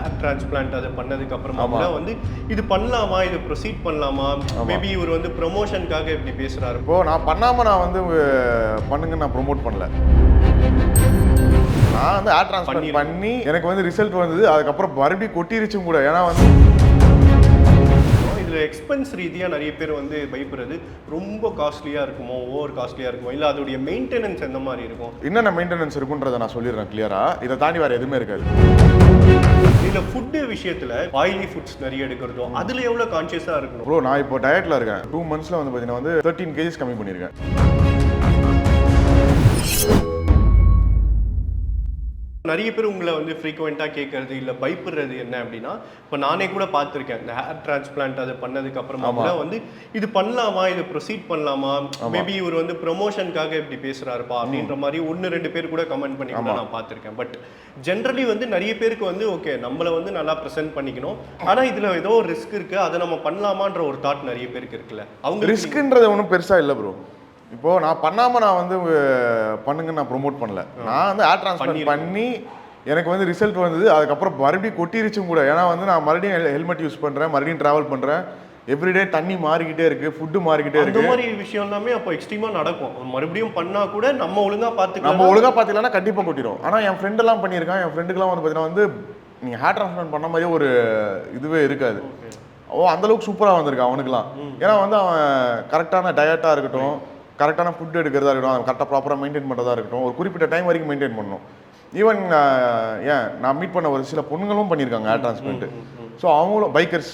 Hair transplant அதை பண்ணதுக்கு அப்புறமா கூட வந்து இது பண்ணலாமா, இது ப்ரொசீட் பண்ணலாமா, மேபி இவர் வந்து ப்ரொமோஷனுக்காக இப்படி பேசுறாரு. இப்போ நான் பண்ணாம நான் வந்து பண்ணுங்க நான் ப்ரொமோட் பண்ணல. நான் வந்து ஹேர் டிரான்ஸ்பிளான்ட் பண்ணி எனக்கு வந்து ரிசல்ட் வந்தது. அதுக்கப்புறம் மறுபடியும் கொட்டிருச்சும் கூட. ஏன்னா வந்து இதில் எக்ஸ்பென்ஸ் ரீதியாக நிறைய பேர் வந்து பயப்படுறது ரொம்ப காஸ்ட்லியாக இருக்குமோ, ஓவர் காஸ்ட்லியாக இருக்குமோ, இல்லை அதோடைய மெயின்டெனன்ஸ் எந்த மாதிரி இருக்கும், என்னென்ன மெயின்டெனன்ஸ் இருக்குன்றதை நான் சொல்லிடுறேன் கிளியராக. இதை தாண்டி வேறு எதுவுமே இருக்காது. இதில் ஃபுட்டு விஷயத்தில் ஆயிலி ஃபுட்ஸ் நிறைய எடுக்கிறதோ அதில் எவ்வளோ கான்ஷியஸாக இருக்கணும்? ப்ரோ நான் இப்போ டயட்டில் இருக்கேன். 2 months வந்து பார்த்தீங்கன்னா வந்து 13 kgs கம்மி பண்ணியிருக்கேன். நிறைய பேர் உங்களை வந்து ஃப்ரீக்வெண்ட்டாக கேட்கறது இல்லை பயப்படுறது என்ன அப்படின்னா, இப்போ நானே கூட பார்த்துருக்கேன் இந்த ஹேர் டிரான்ஸ்பிளான்ட் அதை பண்ணதுக்கு அப்புறமா கூட வந்து இது பண்ணலாமா, இது ப்ரொசீட் பண்ணலாமா, மேபி இவர் வந்து ப்ரொமோஷனுக்காக இப்படி பேசுறாருப்பா அப்படின்ற மாதிரி 1-2 பேர் கூட கமெண்ட் பண்ணி கூட நான் பார்த்துருக்கேன். பட் ஜென்ரலி வந்து நிறைய பேருக்கு வந்து ஓகே நம்மளை வந்து நல்லா ப்ரெசென்ட் பண்ணிக்கணும், ஆனால் இதில் ஏதோ ஒரு ரிஸ்க் இருக்குது, அதை நம்ம பண்ணலாமான்ற ஒரு தாட் நிறைய பேருக்கு இருக்குல்ல. அவங்க ரிஸ்க்குன்றது ஒன்றும் பெருசாக இல்லை ப்ரோ. இப்போது நான் பண்ணாமல் நான் வந்து பண்ணுங்க நான் ப்ரொமோட் பண்ணல. நான் வந்து ஹேர் டிரான்ஸ்பிளான்ட் பண்ணி எனக்கு வந்து ரிசல்ட் வந்தது. அதுக்கப்புறம் மறுபடியும் கொட்டிருச்சும் கூட. ஏன்னா வந்து நான் மறுபடியும் ஹெல்மெட் யூஸ் பண்ணுறேன், மறுபடியும் ட்ராவல் பண்ணுறேன். எவ்ரிடே தண்ணி மாறிக்கிட்டே இருக்குது, ஃபுட்டு மாறிக்கிட்டே இருக்குது. இந்த மாதிரி விஷயம் எல்லாமே அப்போ எக்ஸ்ட்ரீமாக நடக்கும். மறுபடியும் பண்ணால் கூட நம்ம ஒழுங்காக பார்த்துக்கலன்னா கண்டிப்பாக கொட்டிடும். ஆனால் என் ஃப்ரெண்டெல்லாம் பண்ணியிருக்கான். என் ஃப்ரெண்டுக்கெல்லாம் வந்து பார்த்தீங்கன்னா வந்து நீங்கள் ஹேர் டிரான்ஸ்பிளான்ட் பண்ண மாதிரியே ஒரு இதுவே இருக்காது. அந்தளவுக்கு சூப்பராக வந்திருக்கான் அவனுக்குலாம். ஏன்னா வந்து அவன் கரெக்டான டயட்டாக இருக்கட்டும், கரெக்டான ஃபுட் எடுக்கிறதா இருக்கட்டும், கரெக்டாக ப்ராப்பராக மெயின்டைன் பண்ணுறதா இருக்கட்டும், ஒரு குறிப்பிட்ட டைம் வரைக்கும் மெயின்டைன் பண்ணணும். ஈவன் நான் மீட் பண்ண ஒரு சில பொண்ணுங்களும் பண்ணியிருக்காங்க ஹேர் டிரான்ஸ்பிளான்ட். ஸோ அவங்களும் பைக்கர்ஸ்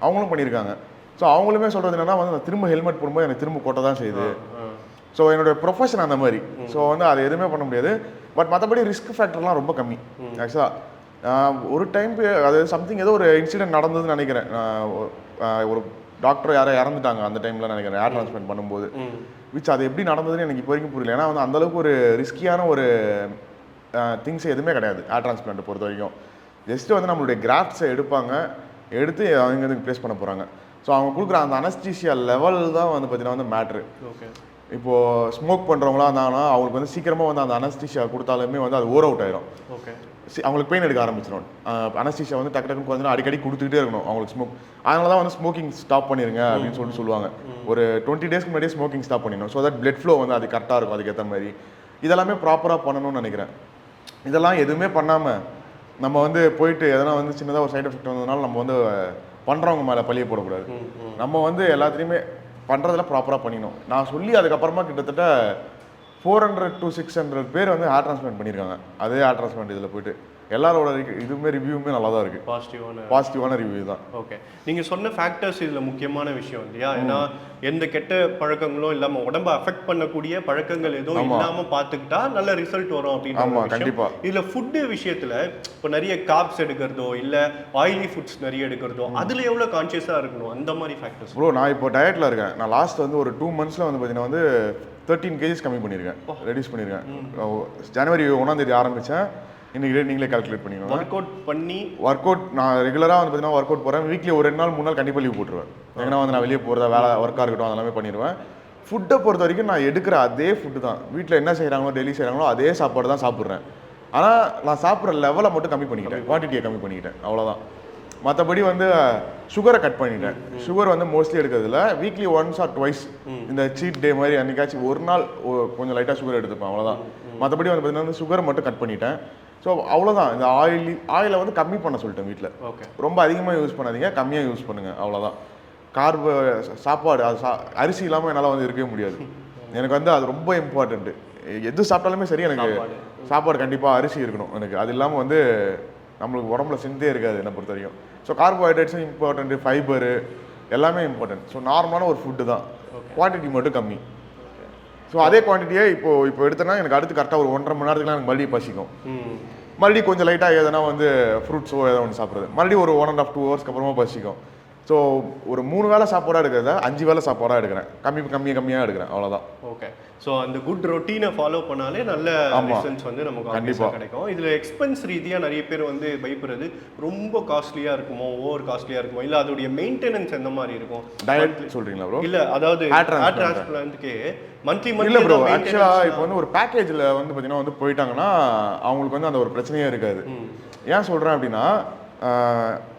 அவங்களும் பண்ணியிருக்காங்க. ஸோ அவங்களுமே சொல்கிறது என்னன்னா வந்து நான் திரும்ப ஹெல்மெட் போடும்போது எனக்கு திரும்ப கொட்ட தான் செய்யுது. ஸோ என்னோட ப்ரொஃபஷன் அந்த மாதிரி. ஸோ வந்து அதை எதுவுமே பண்ண முடியாது. பட் மற்றபடி ரிஸ்க் ஃபேக்டர்லாம் ரொம்ப கம்மி. ஆக்சுவலாக ஒரு டைம் அது சம்திங் ஏதோ ஒரு இன்சிடென்ட் நடந்ததுன்னு நினைக்கிறேன். ஒரு டாக்டர் யாரோ இறந்துட்டாங்க அந்த டைமில் நினைக்கிறேன் ஹேர் டிரான்ஸ்பிளான்ட் பண்ணும்போது. விச் அது எப்படி நடந்ததுன்னு எனக்கு இப்போ வரைக்கும் புரியல. ஏன்னா வந்து அந்தளவுக்கு ஒரு ரிஸ்கியான ஒரு திங்ஸ் எதுவுமே கிடையாது ஹேர் டிரான்ஸ்பிளான்ட் பொறுத்த வரைக்கும். ஜஸ்ட்டு வந்து நம்மளுடைய கிராஃப்ட்ஸை எடுத்து அவங்க வந்து ப்ளேஸ் பண்ண போகிறாங்க. ஸோ அவங்க கொடுக்குற அந்த அனஸ்தீசியா லெவல் தான் வந்து பார்த்தீங்கன்னா வந்து மேட்ரு. இப்போது ஸ்மோக் பண்ணுறவங்களாம் இருந்தாங்கன்னா அவங்களுக்கு வந்து சீக்கிரமாக வந்து அந்த அனஸ்தீசியா கொடுத்தாலுமே வந்து அது ஓவர் அவுட் ஆயிரும். அவங்களுக்கு பெயின் எடுக்க ஆரம்பிச்சிடும். அனஸ்தீசியா வந்து டக்கு டக்குன்னு கொஞ்சம் அடிக்கடி கொடுத்துக்கிட்டே இருக்கணும் அவங்களுக்கு ஸ்மோக். அதனால தான் வந்து ஸ்மோக்கிங் ஸ்டாப் பண்ணிடுங்க அப்படின்னு சொல்லுவாங்க. ஒரு 20 days முன்னாடியே ஸ்மோக்கிங் ஸ்டாப் பண்ணிடணும். ஸோ தட் பிளட் ஃப்ளோ வந்து அது கரெக்டாக இருக்கும். அதுக்கேற்ற மாதிரி இதெல்லாமே ப்ராப்பராக பண்ணணும்னு நினைக்கிறேன். இதெல்லாம் எதுவுமே பண்ணாமல் நம்ம வந்து போயிட்டு எதனா வந்து சின்னதாக ஒரு சைட் எஃபெக்ட் வந்ததுனால நம்ம வந்து பண்ணுறவங்க மேலே பழிய போடக்கூடாது. நம்ம வந்து எல்லாத்துலேயுமே பண்ணுறதுல ப்ராப்பராக பண்ணிடணும். நான் சொல்லி அதுக்கப்புறமா கிட்டத்தட்ட 400 to 600 பேர் வந்து ஹேர் டிரான்ஸ்பிளான்ட் பண்ணியிருக்காங்க. அதே ஹேர் டிரான்ஸ்பிளான்ட் இதில் போயிட்டு எல்லாரோட இதுவுமே ரிவ்யூமே நல்லா தான் இருக்குது. பாசிட்டிவான ரிவ்யூ தான். ஓகே, நீங்கள் சொன்ன ஃபேக்டர்ஸ் இதில் முக்கியமான விஷயம் இல்லையா? ஏன்னா எந்த கெட்ட பழக்கங்களும் இல்லாமல் உடம்பை அஃபெக்ட் பண்ணக்கூடிய பழக்கங்கள் எதுவும் இல்லாமல் பார்த்துக்கிட்டா நல்ல ரிசல்ட் வரும் அப்படின்னு. கண்டிப்பாக இதில் ஃபுட்டு விஷயத்தில் இப்போ நிறைய கார்ப்ஸ் எடுக்கிறதோ இல்லை ஆயிலி ஃபுட்ஸ் நிறைய எடுக்கிறதோ அதில் எவ்வளோ கான்ஷியஸாக இருக்கணும் அந்த மாதிரி ஃபேக்டர்ஸ்? ப்ரோ நான் இப்போ டயட்டில் இருக்கேன். நான் லாஸ்ட் வந்து ஒரு 2 months வந்து பார்த்தீங்கன்னா வந்து 13 kgs கம்மி பண்ணியிருக்கேன், ரெடியூஸ் பண்ணியிருக்கேன். ஜனவரி 1ஆம் தேதி ஆரம்பித்தேன். இன்னைக்கு நீங்களே கால்குலேட் பண்ணிக்கணும். ஒர்க் அவுட் நான் ரெகுலராக வந்து பார்த்தீங்கன்னா ஒர்க் அவுட் போகிறேன். வீக்லி ஒரு 2 நாள் 3 நாள் கண்டிப்பாக லீவ் போட்டுருவேன். ஏன்னா வந்து நான் வெளியே போகிறதா வேலை ஒர்க்காக இருக்கட்டும் அதெல்லாமே பண்ணிடுவேன். ஃபுட்டை பொறுத்த வரைக்கும் நான் எடுக்கிற அதே ஃபுட்டு தான். வீட்டில் என்ன செய்கிறாங்களோ டெய்லி செய்கிறாங்களோ அதே சாப்பாடு தான் சாப்பிட்றேன். ஆனால் நான் சாப்பிட்ற லெவலை மட்டும் கம்மி பண்ணிக்கிட்டேன், குவான்டிட்டியை கம்மி பண்ணிக்கிட்டேன், அவ்வளோதான். மற்றபடி வந்து சுகரை கட் பண்ணிட்டேன். சுகர் வந்து மோஸ்ட்லி எடுக்கிறதுல வீக்லி 1 or 2 இந்த சீட் டே மாதிரி அன்றைக்காச்சும் ஒரு நாள் கொஞ்சம் லைட்டாக சுகர் எடுத்துப்பேன், அவ்வளோதான். மற்றபடி வந்து பார்த்தீங்கன்னா சுகரை மட்டும் கட் பண்ணிட்டேன். ஸோ அவ்வளோதான். இந்த ஆயிலை வந்து கம்மி பண்ண சொல்லிட்டேன் வீட்டில். ரொம்ப அதிகமாக யூஸ் பண்ணாதீங்க, கம்மியாக யூஸ் பண்ணுங்கள், அவ்வளோதான். சாப்பாடு அது அரிசி இல்லாமல் என்னால் வந்து இருக்கவே முடியாது. எனக்கு வந்து அது ரொம்ப இம்பார்ட்டண்ட்டு. எது சாப்பிட்டாலுமே சரி எனக்கு சாப்பாடு கண்டிப்பாக அரிசி இருக்கணும் எனக்கு. அது இல்லாமல் வந்து நம்மளுக்கு உடம்புல செஞ்சே இருக்காது என்னை பொறுத்த வரைக்கும். ஸோ கார்போஹைட்ரேட்ஸும் இம்பார்ட்டண்ட்டு, ஃபைபரு எல்லாமே இம்பார்ட்டன்ட். ஸோ நார்மலான ஒரு ஃபுட்டு தான், குவான்டிட்டி மட்டும் கம்மி. ஸோ அதே குவான்டிட்டியே இப்போ எடுத்தேன்னா எனக்கு அடுத்து கரெக்டாக ஒரு 1.5 மணி நேரத்துக்குலாம் எனக்கு மறுபடியும் பசிக்கும். மறுபடியும் கொஞ்சம் லைட்டாக எதனா வந்து ஃப்ரூட்ஸோ ஏதோ ஒன்று சாப்பிட்றது, மறுபடியும் ஒரு 1.5 to 2 hours அப்புறமா பசிக்கும். ஸோ ஒரு 3 வேளை சாப்பாடாக எடுக்கிறத 5 வேளை சாப்பாடாக எடுக்கிறேன், கம்மியாக எடுக்கிறேன், அவ்வளோதான். ஓகே. ஸோ அந்த குட் ரொட்டீனை ஃபாலோ பண்ணாலே நல்ல ரிசல்ட்ஸ் வந்து நமக்கு கண்டிப்பாக கிடைக்கும். இதில் எக்ஸ்பென்ஸ் ரீதியாக நிறைய பேர் வந்து பயப்படுறது ரொம்ப காஸ்ட்லியாக இருக்குமோ, ஓவர் காஸ்ட்லியாக இருக்குமோ, இல்லை அதோடைய மெயின்டெனன்ஸ் எந்த மாதிரி இருக்கும்? டயட் சொல்கிறீங்களா ப்ரோ? இல்லை, அதாவது ஹேர் டிரான்ஸ்பிளான்ட்க்கு மந்த்லி இல்லை ப்ரோ. ஆக்சுவலாக இப்போ வந்து ஒரு பேக்கேஜில் வந்து பார்த்தீங்கன்னா வந்து போயிட்டாங்கன்னா அவங்களுக்கு வந்து அந்த ஒரு பிரச்சனையே இருக்காது. ஏன் சொல்கிறேன் அப்படின்னா,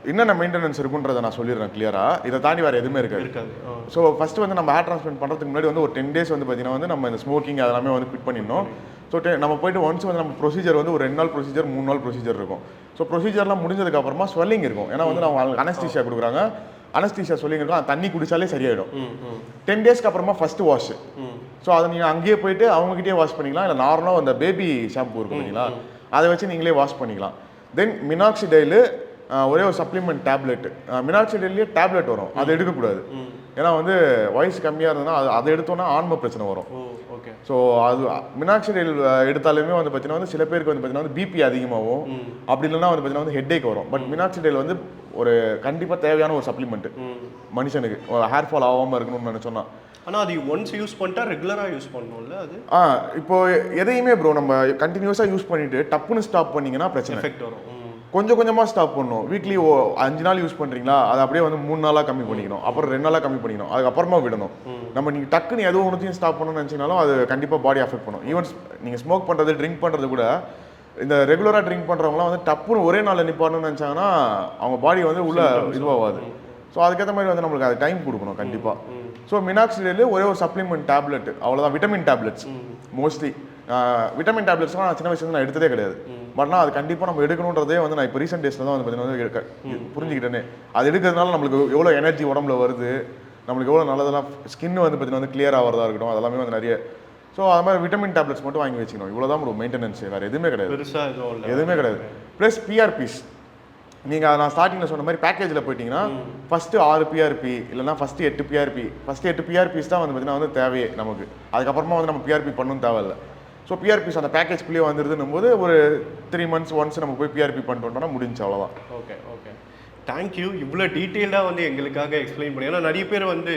என்னென்ன மெயின்டெனன்ஸ் இருக்குன்றதை நான் சொல்லிடுறேன் கிளியராக. இதை தாண்டி வேறு எதுவுமே இருக்காது. ஸோ ஃபஸ்ட்டு வந்து நம்ம ஹேர் டிரான்ஸ்பிளான்ட் பண்ணுறதுக்கு முன்னாடி வந்து ஒரு 10 days வந்து பார்த்தீங்கன்னா வந்து நம்ம இந்த ஸ்மோக்கிங் அதெல்லாமே வந்து குவிட் பண்ணிடணும். ஸோ நம்ம போயிட்டு ஒன்ஸ் வந்து நம்ம ப்ரொசீஜர் வந்து ஒரு 2 நாள் ப்ரொசீஜர் 3 நாள் ப்ரொசீஜர் இருக்கும். ஸோ ப்ரொசீஜர்லாம் முடிஞ்சதுக்கப்புறமா ஸ்வெல்லிங் இருக்கும். ஏன்னா வந்து நம்ம அனஸ்தீஷியா கொடுக்குறாங்க, அனஸ்தீஷியா ஸ்வெல்லிங் இருக்கும், அது தண்ணி குடிச்சாலே சரியாயிடும். 10 daysக்கு அப்புறமா ஃபஸ்ட்டு வாஷ். ஸோ அதை நீங்கள் அங்கேயே போயிட்டு அவங்ககிட்டயே வாஷ் பண்ணிக்கலாம், இல்லை நார்மலாக அந்த பேபி ஷாம்பு இருக்கும் இல்லைங்களா, அதை வச்சு நீங்களே வாஷ் பண்ணிக்கலாம். தென் மினாக்சிடைலு ஒரே ஒரு சப்ளிமெண்ட் டேப்லெட், மினாக்சிடைல்லேயே டேப்லெட் வரும், அதை எடுக்கக்கூடாது. ஏன்னா வந்து வயசு கம்மியாக இருந்ததுன்னா அதை எடுத்தோன்னா ஆன்ம பிரச்சனை வரும். ஸோ அது மினாக்சிடைல் எடுத்தாலுமே வந்து பார்த்தீங்கன்னா வந்து சில பேருக்கு வந்து பார்த்தீங்கன்னா வந்து பிபி அதிகமாகும், அப்படி இல்லைன்னா வந்து பார்த்தீங்கன்னா வந்து ஹெட்டேக் வரும். பட் மினாக்சிடைல் வந்து ஒரு கண்டிப்பாக தேவையான ஒரு சப்ளிமெண்ட் மனுஷனுக்கு ஹேர் ஃபால் ஆகாமல் இருக்கணும்னு நினச்சோன்னா. ஆனால் அது ஒன்ஸ் யூஸ் பண்ணிட்டா ரெகுலராக யூஸ் பண்ணணும்ல அது? இப்போ எதையுமே ப்ரோ நம்ம கண்டினியூஸாக யூஸ் பண்ணிட்டு டப்புன்னு ஸ்டாப் பண்ணிங்கன்னா பிரச்சனை எஃபெக்ட் வரும். கொஞ்சம் கொஞ்சமாக ஸ்டாப் பண்ணணும். வீக்லி 5 நாள் யூஸ் பண்ணுறீங்களா, அதை அப்படியே வந்து 3 நாளாக கம்மி பண்ணிக்கணும், அப்புறம் 2 நாளாக கம்மி பண்ணிக்கணும், அதுக்கப்புறமா விடணும். நம்ம நீங்கள் டக்குன்னு எதுவும் ஒன்றுத்தையும் ஸ்டாப் பண்ணணும்னு நினச்சிங்கனாலும் அது கண்டிப்பாக பாடி அஃபெக்ட் பண்ணும். ஈவன் நீங்கள் ஸ்மோக் பண்ணுறது, ட்ரிங்க் பண்ணுறது கூட, இந்த ரெகுலராக ட்ரிங்க் பண்ணுறவங்களாம் வந்து டப்புன்னு ஒரே நாளில் நிப்பாடணும்னு நினச்சாங்கன்னா அவங்க பாடி வந்து உள்ள இதுவாகாது. ஸோ அதுக்கேற்ற மாதிரி வந்து நம்மளுக்கு அது டைம் கொடுக்கணும் கண்டிப்பாக. ஸோ மினாக்சிடைல் ஒரே ஒரு சப்ளிமெண்ட் டேப்லெட், அவ்வளோதான். விட்டமின் டேப்லெட்ஸ் மோஸ்ட்லி, விட்டமின் டேப்லெட்ஸ்லாம் நான் சின்ன வயசுல நான் எடுத்ததே கிடையாது. பட்னா அது கண்டிப்பாக நம்ம எடுக்கணுன்றதே வந்து நான் இப்போ ரீசெண்ட் டேஸில் தான் வந்து பார்த்தீங்கன்னா புரிஞ்சுக்கிட்டேனே. அது எடுக்கிறதுனால நம்மளுக்கு எவ்வளோ எனர்ஜி உடம்புல வருது, நம்மளுக்கு எவ்வளோ நல்லதெல்லாம் ஸ்கின் வந்து பார்த்தீங்கன்னா வந்து கிளியர் ஆகிறதா இருக்கட்டும், அதெல்லாமே வந்து நிறைய. ஸோ அது மாதிரி விட்டமின் டேப்லெட்ஸ் மட்டும் வாங்கி வச்சுக்கணும், இவ்வளோ தான் ஒரு மெயின்டெனன்ஸ், வேறு எதுவுமே கிடையாது, எதுவுமே கிடையாது. ப்ளஸ் பிஆர்பிஸ், நீங்கள் நான் ஸ்டார்டிங்கில் சொன்ன மாதிரி பேக்கேஜில் போயிட்டீங்கன்னா ஃபஸ்ட்டு 6 பிஆர்பி இல்லைனா ஃபஸ்ட்டு 8 பிஆர்பி, ஃபஸ்ட்டு 8 பிஆர்பிஸ் தான் வந்து பார்த்தீங்கன்னா வந்து தேவையே நமக்கு. அதுக்கப்புறமா வந்து நம்ம பிஆர்பி பண்ணணும் தேவையில்லை. ஸோ பிஆர்பிஸ் அந்த பேக்கேஜ்குள்ளேயே வந்துருதுன்னும் போது ஒரு 3 months ஒன்ஸ் நம்ம போய் பிஆர்பி பண்ணிட்டோம்னா முடிஞ்சு, அவ்வளோதான். ஓகே. தேங்க்யூ, இவ்வளோ டீட்டெயில்டாக வந்து எங்களுக்காக எக்ஸ்பிளைன் பண்ணி. ஏன்னா நிறைய பேர் வந்து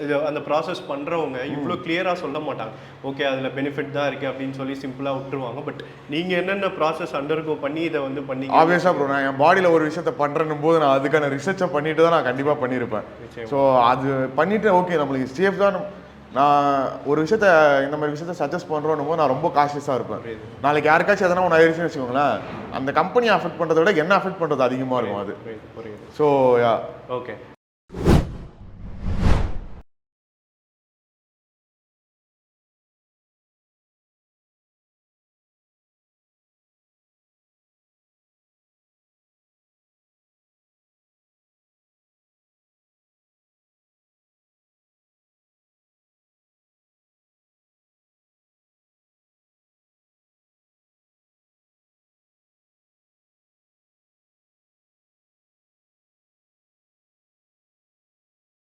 இது அந்த ப்ராசஸ் பண்ணுறவங்க இவ்வளோ கிளியராக சொல்ல மாட்டாங்க. ஓகே அதில் பெனிஃபிட் தான் இருக்குது அப்படின்னு சொல்லி சிம்பிளாக விட்டுருவாங்க. பட் நீங்கள் என்னென்ன ப்ராசஸ் அண்டர்கோ பண்ணி இதை வந்து பண்ணி ஆப்வியஸாக ப்ரோ, நான் என் பாடியில் ஒரு விஷயத்த பண்ணுறேன்னும் போது நான் அதுக்கான ரிசர்ச்சை பண்ணிட்டு தான் நான் கண்டிப்பாக பண்ணியிருப்பேன். ஸோ அது பண்ணிவிட்டு ஓகே நம்மளுக்கு சேஃப் தான். நான் ஒரு விஷயத்த இந்த மாதிரி விஷயத்த சஜஸ்ட் பண்ணுறோன்னும் போது நான் ரொம்ப காஷியஸாக இருப்பேன். நாளைக்கு யாருக்காச்சும் எதனா ஒன்று ஆயிடுச்சுன்னு வச்சுக்கோங்களேன், அந்த கம்பெனி அஃபெக்ட் பண்ணுறத விட என்ன அஃபெக்ட் பண்ணுறது அதிகமாக இருக்கும் அது. So yeah okay.